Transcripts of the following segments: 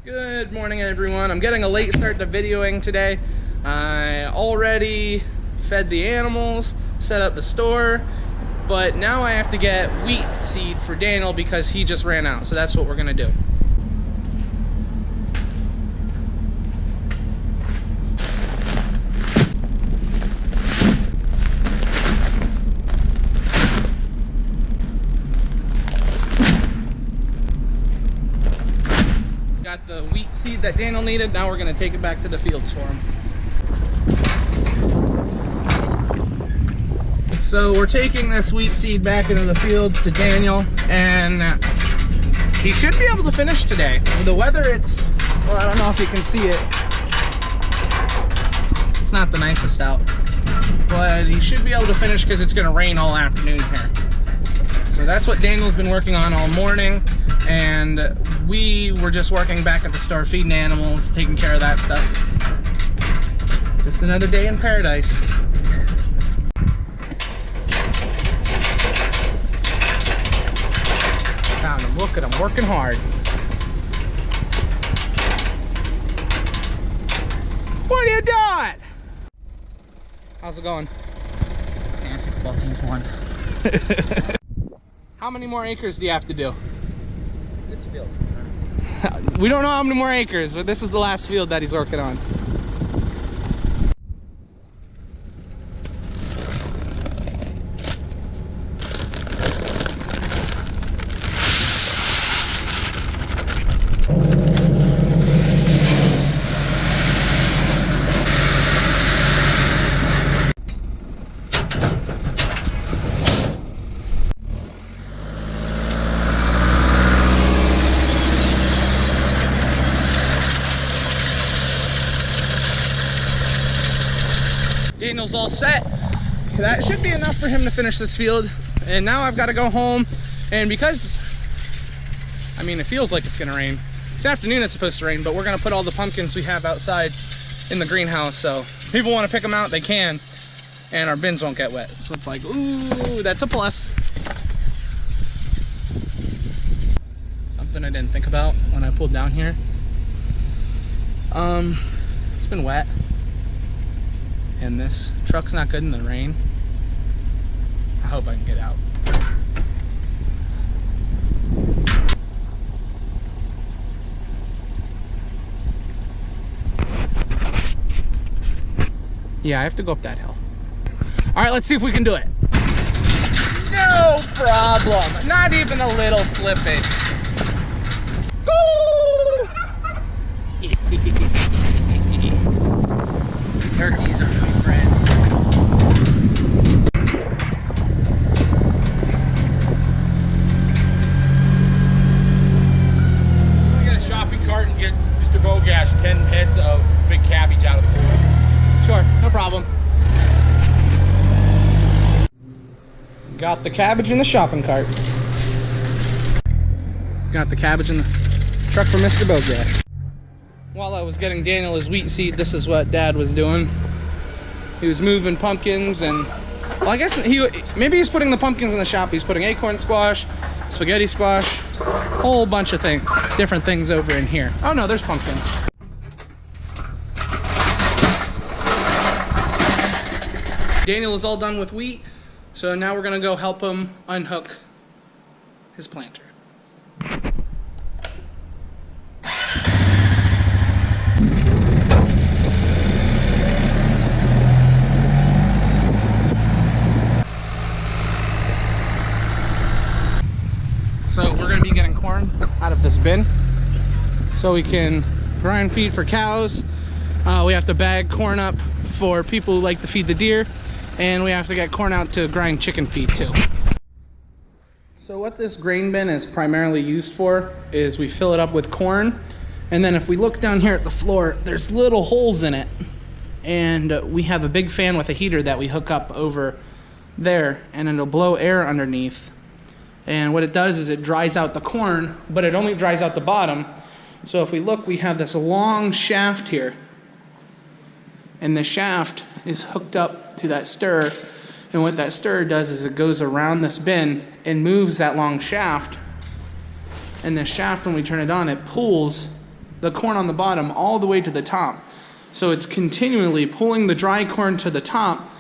Good morning, everyone. I'm getting a late start to videoing today. I already fed the animals, set up the store, but now I have to get wheat seed for Daniel because he just ran out. So that's what we're gonna do. Got the wheat seed that Daniel needed. Now we're gonna take it back to the fields for him. So we're taking this wheat seed back into the fields to Daniel, and he should be able to finish today. The weather, well, I don't know if you can see it. It's not the nicest out, but he should be able to finish because it's gonna rain all afternoon here. So that's what Daniel's been working on all morning, and we were just working back at the store, feeding animals, taking care of that stuff. Just another day in paradise. Found him. Look at him working hard. What are you doing? How's it going? Fantasy football team's won. How many more acres do you have to do? This field. We don't know how many more acres, but this is the last field that he's working on. Daniel's all set. That should be enough for him to finish this field. And now I've got to go home. And because, I mean, it feels like it's gonna rain. This afternoon it's supposed to rain, but we're gonna put all the pumpkins we have outside in the greenhouse. So if people want to pick them out, they can. And our bins won't get wet. So it's like, ooh, that's a plus. Something I didn't think about when I pulled down here. It's been wet. And this truck's not good in the rain. I hope I can get out. Yeah, I have to go up that hill. All right, let's see if we can do it. No problem. Not even a little slippage. Turkeys are my friends. I'm gonna get a shopping cart and get Mr. Bogash 10 heads of big cabbage out of the cooler. Sure, no problem. Got the cabbage in the shopping cart. Got the cabbage in the truck for Mr. Bogash. While I was getting Daniel his wheat seed, this is what Dad was doing. He was moving pumpkins and, well, I guess maybe he's putting the pumpkins in the shop. He's putting acorn squash, spaghetti squash, a whole bunch of different things over in here. Oh no, there's pumpkins. Daniel is all done with wheat, so now we're gonna go help him unhook his planter. So we're gonna be getting corn out of this bin so we can grind feed for cows. We have to bag corn up for people who like to feed the deer, and we have to get corn out to grind chicken feed too. So what this grain bin is primarily used for is we fill it up with corn, and then if we look down here at the floor, there's little holes in it, and we have a big fan with a heater that we hook up over there, and it'll blow air underneath. And what it does is it dries out the corn, but it only dries out the bottom. So if we look, we have this long shaft here. And the shaft is hooked up to that stir. And what that stir does is it goes around this bin and moves that long shaft. And the shaft, when we turn it on, it pulls the corn on the bottom all the way to the top. So it's continually pulling the dry corn to the top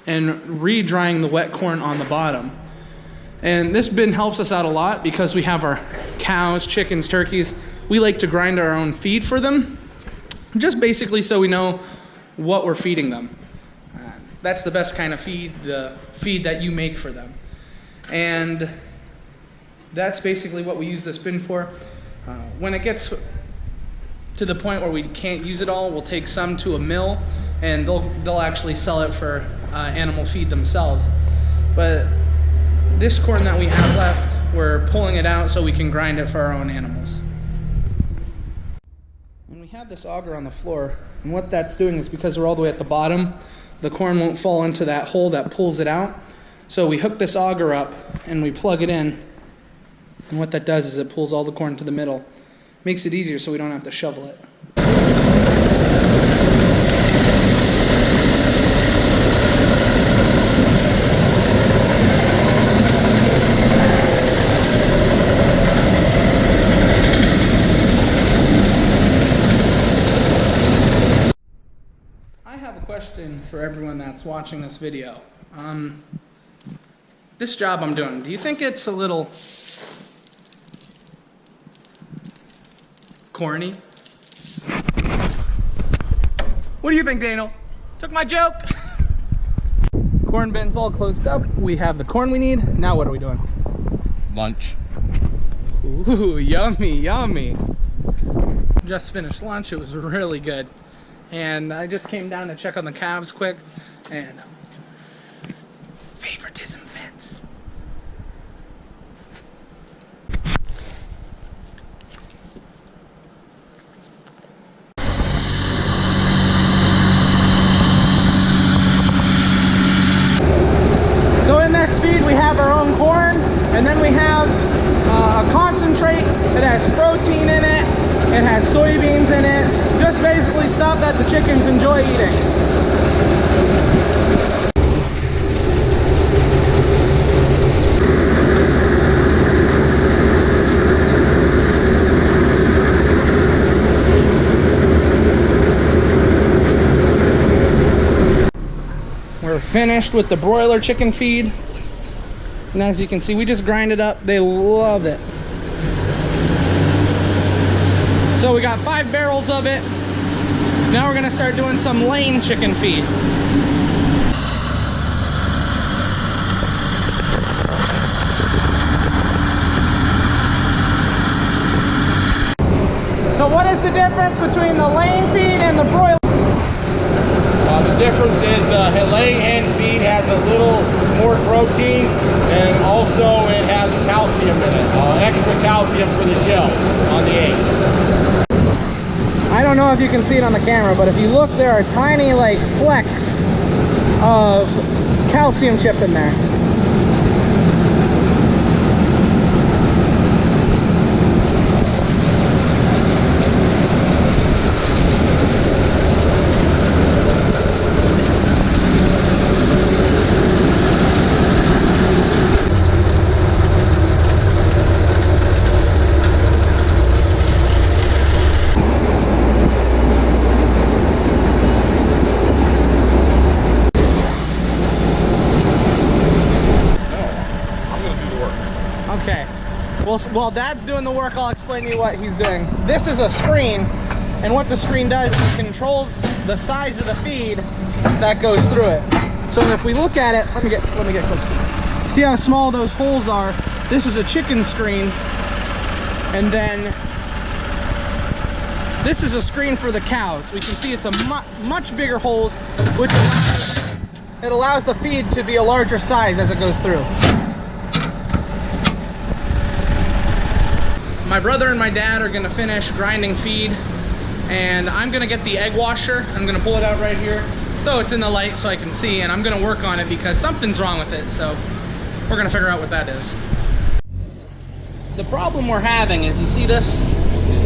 and re-drying the wet corn on the bottom. And this bin helps us out a lot because we have our cows, chickens, turkeys. We like to grind our own feed for them, just basically so we know what we're feeding them. That's the best kind of feed, the feed that you make for them. And that's basically what we use this bin for. When it gets to the point where we can't use it all, we'll take some to a mill and they'll actually sell it for animal feed themselves. But this corn that we have left, we're pulling it out so we can grind it for our own animals. And we have this auger on the floor, and what that's doing is because we're all the way at the bottom, the corn won't fall into that hole that pulls it out. So we hook this auger up and we plug it in, and what that does is it pulls all the corn to the middle. Makes it easier so we don't have to shovel it. Question for everyone that's watching this video. This job I'm doing, do you think it's a little corny? What do you think, Daniel? Took my joke? Corn bin's all closed up. We have the corn we need. Now what are we doing? Lunch. Ooh, yummy, yummy. Just finished lunch. It was really good. And I just came down to check on the calves quick, and favoritism fence. So in this feed we have our own corn, and then we have a concentrate that has protein in it. It has soybeans in it. Just basically stuff that the chickens enjoy eating. We're finished with the broiler chicken feed. And as you can see, we just grind it up. They love it. So we got 5 barrels of it. Now we're gonna start doing some lane chicken feed. So what is the difference between the lane feed and the broiler? The difference is the laying hen feed has a little more protein, and also it has calcium in it, extra calcium for the shells on the egg. I don't know if you can see it on the camera, but if you look, there are tiny like flecks of calcium chip in there. While Dad's doing the work, I'll explain to you what he's doing. This is a screen, and what the screen does is controls the size of the feed that goes through it. So if we look at it, let me get close. See how small those holes are? This is a chicken screen, and then this is a screen for the cows. We can see it's a much bigger holes, which allows the feed to be a larger size as it goes through. My brother and my dad are gonna finish grinding feed, and I'm gonna get the egg washer. I'm gonna pull it out right here so it's in the light so I can see, and I'm gonna work on it because something's wrong with it, so we're gonna figure out what that is. The problem we're having is, you see this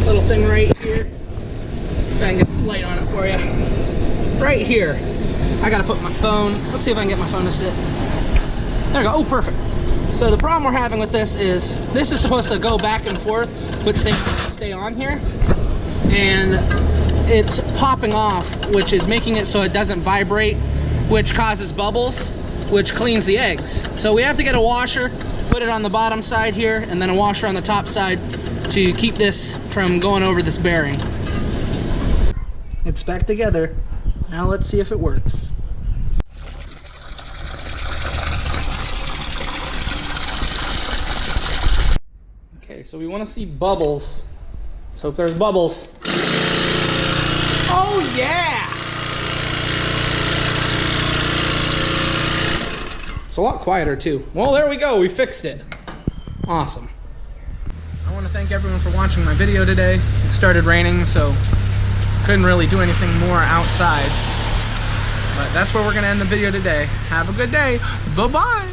little thing right here? Try and get the light on it for you. Right here, I gotta put my phone. Let's see if I can get my phone to sit. There we go. Oh, perfect. So the problem we're having with this is supposed to go back and forth, but stay on here. and it's popping off, which is making it so it doesn't vibrate, which causes bubbles, which cleans the eggs. So we have to get a washer, put it on the bottom side here, and then a washer on the top side to keep this from going over this bearing. It's back together. Now let's see if it works. Okay, so we want to see bubbles. Let's hope there's bubbles. Oh yeah! It's a lot quieter too. Well, there we go, we fixed it. Awesome. I want to thank everyone for watching my video today. It started raining, so couldn't really do anything more outside. But that's where we're gonna end the video today. Have a good day. Bye-bye.